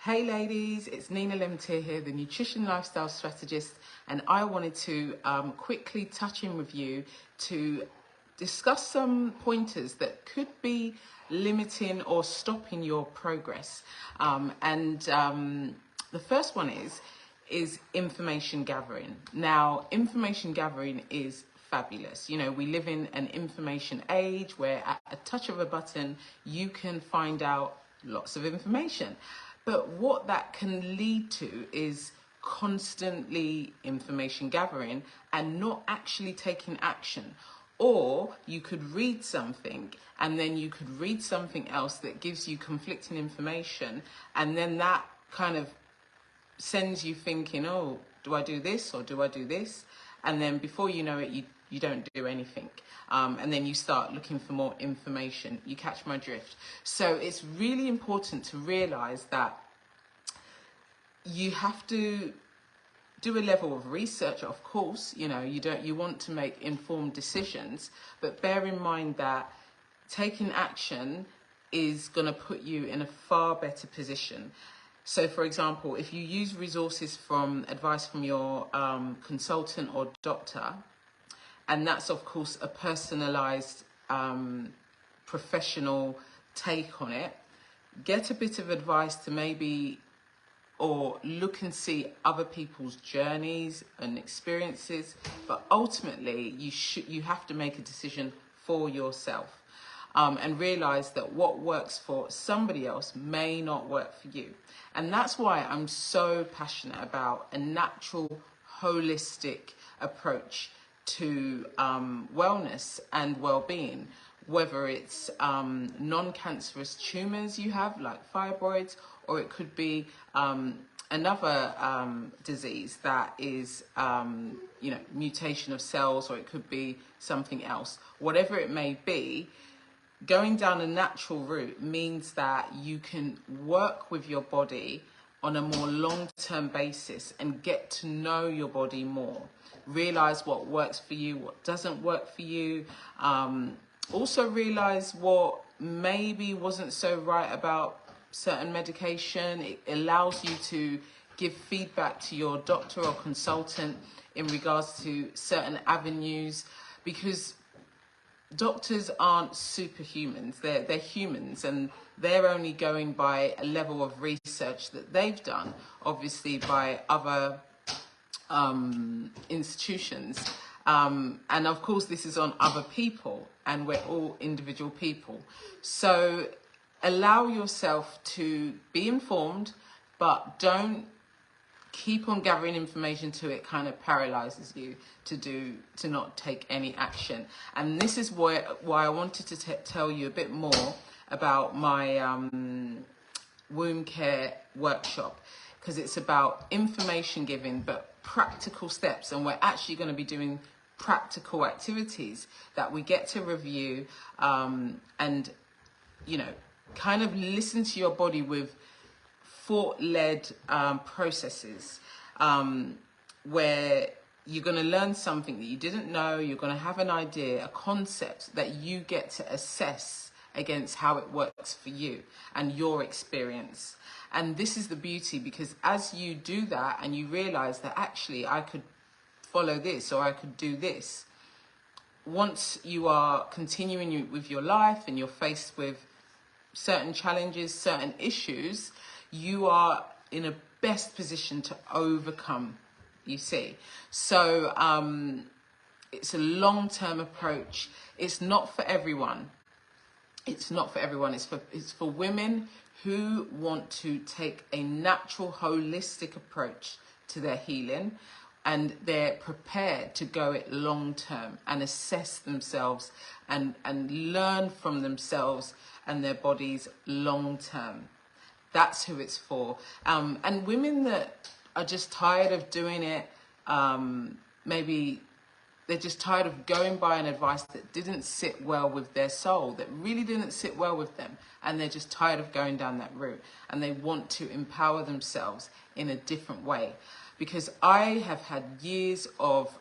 Hey ladies, it's Nina Lemtier here, the nutrition lifestyle strategist, and I wanted to quickly touch in with you to discuss some pointers that could be limiting or stopping your progress. The first one is information gathering. Now, information gathering is fabulous. You know, we live in an information age where at a touch of a button, you can find out lots of information. But what that can lead to is constantly information gathering and not actually taking action. Or you could read something and then you could read something else that gives you conflicting information, and then that kind of sends you thinking, oh, do I do this or do I do this? And then before you know it, you don't do anything. And then you start looking for more information. You catch my drift. So it's really important to realize that you have to do a level of research, of course. You know, you want to make informed decisions, but bear in mind that taking action is going to put you in a far better position. So, for example, if you use resources from advice from your consultant or doctor, and that's, of course, a personalized professional take on it, get a bit of advice to maybe, or look and see other people's journeys and experiences. But ultimately, you have to make a decision for yourself. And realize that what works for somebody else may not work for you. And that's why I'm so passionate about a natural, holistic approach to wellness and well-being, whether it's non-cancerous tumors you have, like fibroids, or it could be another disease that is, mutation of cells, or it could be something else. Whatever it may be, going down a natural route means that you can work with your body on a more long-term basis and get to know your body more. Realize what works for you, what doesn't work for you. Also realize what maybe wasn't so right about certain medication. It allows you to give feedback to your doctor or consultant in regards to certain avenues, because doctors aren't superhumans. They're humans, and they're only going by a level of research that they've done, obviously by other institutions. And of course, this is on other people, and we're all individual people. So allow yourself to be informed, but don't keep on gathering information till it kind of paralyzes you to not take any action. And this is why I wanted to tell you a bit more about my womb care workshop, because it's about information giving, but practical steps. And we're actually going to be doing practical activities that we get to review and, kind of listen to your body with thought-led processes where you're going to learn something that you didn't know. You're going to have an idea, a concept that you get to assess against how it works for you and your experience. And this is the beauty, because as you do that and you realize that actually I could follow this or I could do this, once you are continuing with your life and you're faced with certain challenges, certain issues, you are in a best position to overcome, you see. So it's a long-term approach. It's not for everyone. It's not for everyone. It's for women who want to take a natural, holistic approach to their healing, and they're prepared to go it long-term and assess themselves and learn from themselves and their bodies long-term. That's who it's for. And women that are just tired of doing it, maybe they're just tired of going by an advice that didn't sit well with their soul, that really didn't sit well with them, and they're just tired of going down that route, and they want to empower themselves in a different way. Because I have had years of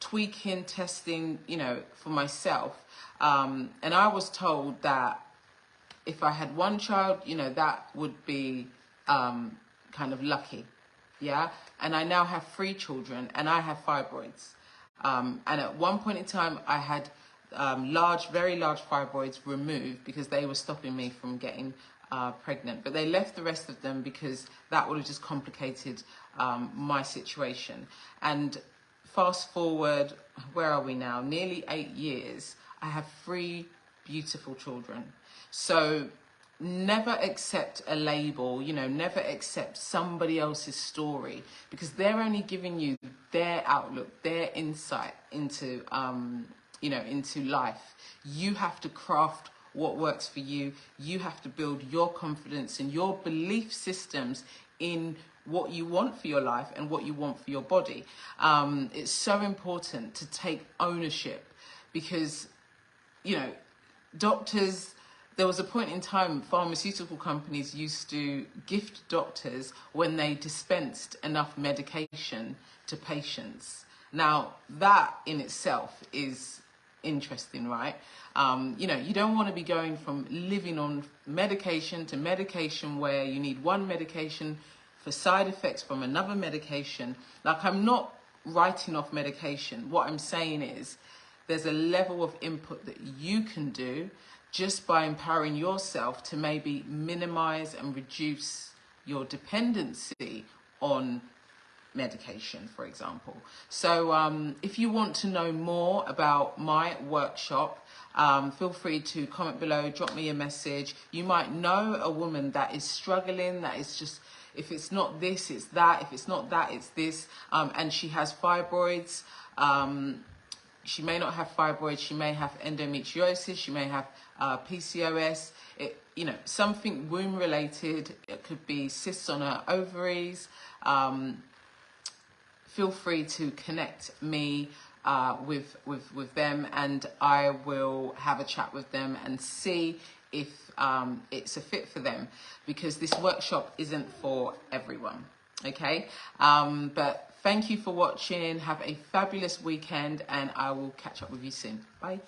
tweaking, testing, for myself, and I was told that if I had one child, that would be kind of lucky. Yeah. And I now have 3 children and I have fibroids. And at one point in time, I had very large fibroids removed because they were stopping me from getting pregnant. But they left the rest of them because that would have just complicated my situation. And fast forward, where are we now? Nearly 8 years. I have 3 beautiful children. So never accept a label, you know, never accept somebody else's story, because they're only giving you their outlook, their insight into, you know, into life. You have to craft what works for you. You have to build your confidence and your belief systems in what you want for your life and what you want for your body. It's so important to take ownership, because, you know, doctors, there was a point in time pharmaceutical companies used to gift doctors when they dispensed enough medication to patients. Now, that in itself is interesting, right? You know, you don't want to be going from living on medication to medication where you need one medication for side effects from another medication. Like, I'm not writing off medication. What I'm saying is there's a level of input that you can do just by empowering yourself to maybe minimize and reduce your dependency on medication, for example. So if you want to know more about my workshop, feel free to comment below, drop me a message. You might know a woman that is struggling, that is just, if it's not this, it's that. If it's not that, it's this. And she has fibroids. She may not have fibroids. She may have endometriosis. She may have PCOS. You know, something womb related. It could be cysts on her ovaries. Feel free to connect me with them, and I will have a chat with them and see if it's a fit for them, because this workshop isn't for everyone. Okay, but thank you for watching. Have a fabulous weekend, and I will catch up with you soon. Bye.